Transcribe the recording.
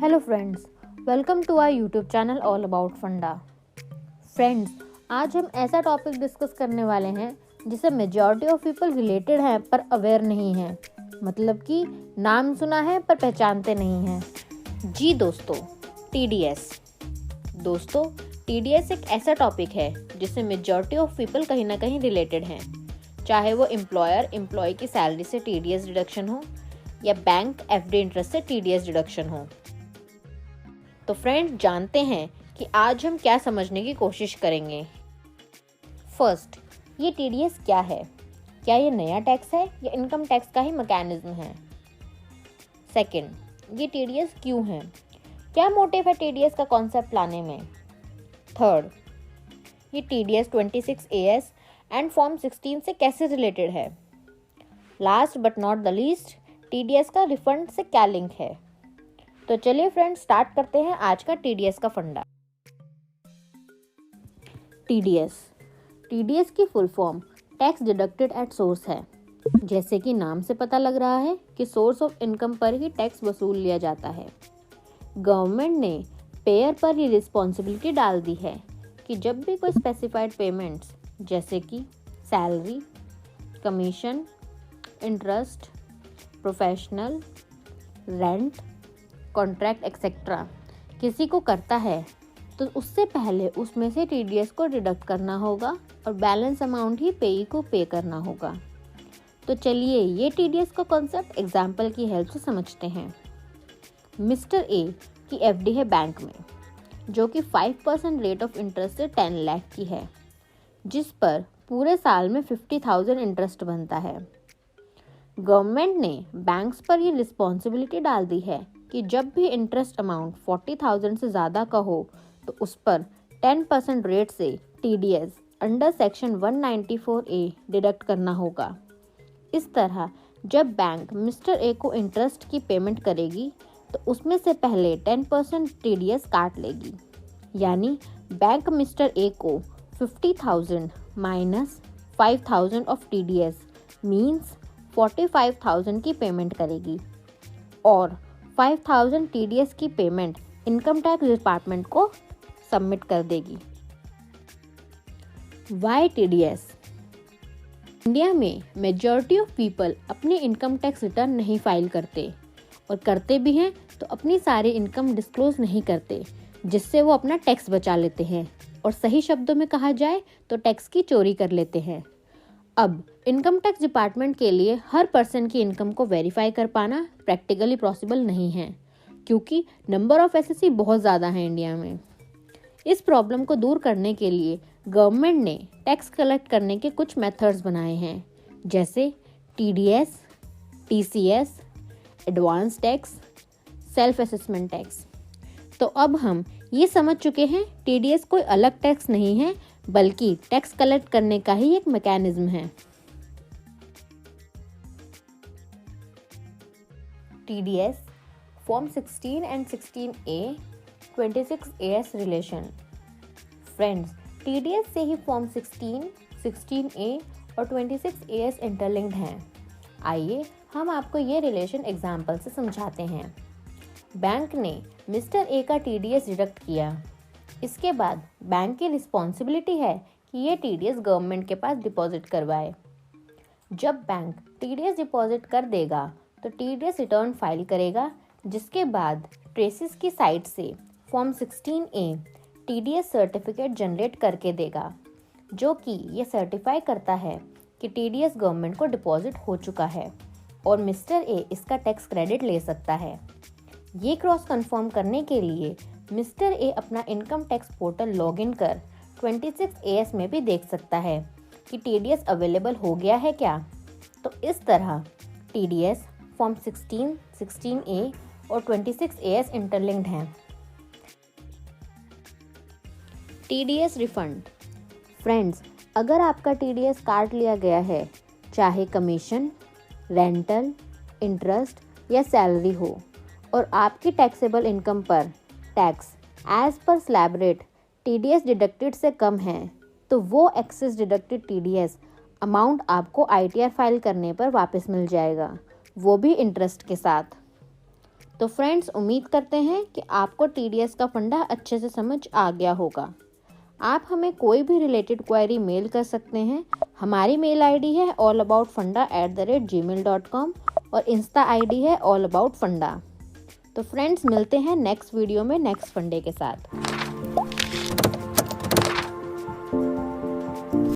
Hello friends, welcome to our YouTube channel all about funda. Friends, आज हम ऐसा topic discuss करने वाले हैं जिसे मेजॉरिटी ऑफ पीपल रिलेटेड हैं पर अवेयर नहीं हैं। मतलब कि नाम सुना है पर पहचानते नहीं हैं। जी दोस्तों, टीडीएस। दोस्तों, टीडीएस एक ऐसा टॉपिक है जिससे मेजॉरिटी ऑफ पीपल कहीं ना कहीं रिलेटेड हैं। चाहे वो एम्प्लॉयर एम्प्लॉय की सैलरी से टीडीएस डिडक्शन हो या बैंक एफडी इंटरेस्ट से टीडीएस डिडक्शन हो। तो फ्रेंड्स, जानते हैं कि आज हम क्या समझने की कोशिश करेंगे। फर्स्ट, ये टीडीएस क्या है? क्या ये नया टैक्स है या इनकम टैक्स का ही मैकेनिज्म है? सेकंड, ये टीडीएस क्यों है? क्या मोटिव है टीडीएस का कॉन्सेप्ट लाने में? थर्ड, ये टीडीएस 26AS एंड फॉर्म 16 से कैसे रिलेटेड है? Last but not the least, TDS का रिफंड से क्या लिंक है? तो चलिए फ्रेंड्स, स्टार्ट करते हैं आज का टीडीएस का फंडा। टीडीएस की full form tax deducted at source है। जैसे कि नाम से पता लग रहा है कि सोर्स ऑफ इनकम पर ही टैक्स वसूल लिया जाता है। गवर्नमेंट ने पेयर पर ये रिस्पॉन्सिबिलिटी डाल दी है कि जब भी कोई स्पेसिफाइड पेमेंट्स जैसे कि salary, commission, interest, professional, rent, contract etcetera किसी को करता है तो उससे पहले उसमें से टीडीएस को डिडक्ट करना होगा और बैलेंस अमाउंट ही पेई को पे करना होगा। तो चलिए ये टीडीएस का कॉन्सेप्ट एग्जाम्पल की हेल्प से समझते हैं। मिस्टर ए की एफडी है बैंक में, जो कि 5% रेट ऑफ इंटरेस्ट से 10 लाख की है, जिस पर पूरे साल में 50,000 इंटरेस्ट बनता है। गवर्नमेंट ने बैंक्स पर ये रिस्पॉन्सिबिलिटी डाल दी है कि जब भी इंटरेस्ट अमाउंट 40,000 से ज़्यादा का हो तो उस पर 10% रेट से TDS under section 194A deduct करना होगा। इस तरह जब बैंक मिस्टर ए को इंटरेस्ट की पेमेंट करेगी तो उसमें से पहले 10% टीडीएस काट लेगी। यानी बैंक मिस्टर ए को 50,000 माइनस 5,000 ऑफ टीडीएस मीन्स 45,000 की पेमेंट करेगी और 5,000 टीडीएस की पेमेंट इनकम टैक्स डिपार्टमेंट को सबमिट कर देगी। Why TDS? इंडिया में मेजॉरिटी ऑफ पीपल अपनी इनकम टैक्स रिटर्न नहीं फाइल करते और करते भी हैं तो अपनी सारी इनकम डिस्क्लोज नहीं करते, जिससे वो अपना टैक्स बचा लेते हैं और सही शब्दों में कहा जाए तो टैक्स की चोरी कर लेते हैं। अब इनकम टैक्स डिपार्टमेंट के लिए हर पर्सन की इनकम को वेरीफाई कर पाना प्रैक्टिकली पॉसिबल नहीं है, क्योंकि नंबर ऑफ एसएससी बहुत ज़्यादा है इंडिया में। इस प्रॉब्लम को दूर करने के लिए गवर्नमेंट ने टैक्स कलेक्ट करने के कुछ मेथड्स बनाए हैं, जैसे TDS, TCS, advance tax, self assessment tax. तो अब हम ये समझ चुके हैं टीडीएस कोई अलग टैक्स नहीं है, बल्कि टैक्स कलेक्ट करने का ही एक मैकेनिज्म है। TDS, form 16 and 16A, 26AS relation. Friends, TDS से ही फॉर्म 16, 16A और 26AS इंटरलिंक्ड हैं। आइए हम आपको ये रिलेशन एग्जाम्पल से समझाते हैं। बैंक ने मिस्टर ए का टीडीएस डिडक्ट किया। इसके बाद बैंक की रिस्पॉन्सिबिलिटी है कि ये टीडीएस गवर्नमेंट के पास डिपॉजिट करवाए। जब बैंक टीडीएस डिपॉजिट कर देगा तो टीडीएस रिटर्न फाइल करेगा, जिसके बाद ट्रेसिस की साइट से form 16A TDS certificate generate करके देगा, जो कि ये सर्टिफाई करता है कि टीडीएस गवर्नमेंट को डिपॉजिट हो चुका है और मिस्टर ए इसका टैक्स क्रेडिट ले सकता है। ये क्रॉस कंफर्म करने के लिए मिस्टर ए अपना इनकम टैक्स पोर्टल लॉगिन कर 26AS में भी देख सकता है कि टीडीएस अवेलेबल हो गया है क्या। तो इस तरह टीडीएस, फॉर्म 16, 16A और 26AS इंटरलिंक्ड हैं। TDS refund. फ्रेंड्स, अगर आपका टीडीएस काट लिया गया है, चाहे कमीशन, रेंटल, इंटरेस्ट या सैलरी हो, और आपकी टैक्सेबल इनकम पर tax as per slab rate TDS deducted से कम है, तो वो एक्सेस डिडक्टेड टीडीएस अमाउंट आपको आईटीआर फाइल करने पर वापस मिल जाएगा, वो भी इंटरेस्ट के साथ। तो फ्रेंड्स, उम्मीद करते हैं कि आपको TDS का फंडा अच्छे से समझ आ गया होगा। आप हमें कोई भी रिलेटेड क्वेरी मेल कर सकते हैं। हमारी मेल आईडी है allaboutfunda@gmail.com और इंस्टा आईडी है allaboutfunda। तो फ्रेंड्स, मिलते हैं नेक्स्ट वीडियो में नेक्स्ट फंडे के साथ।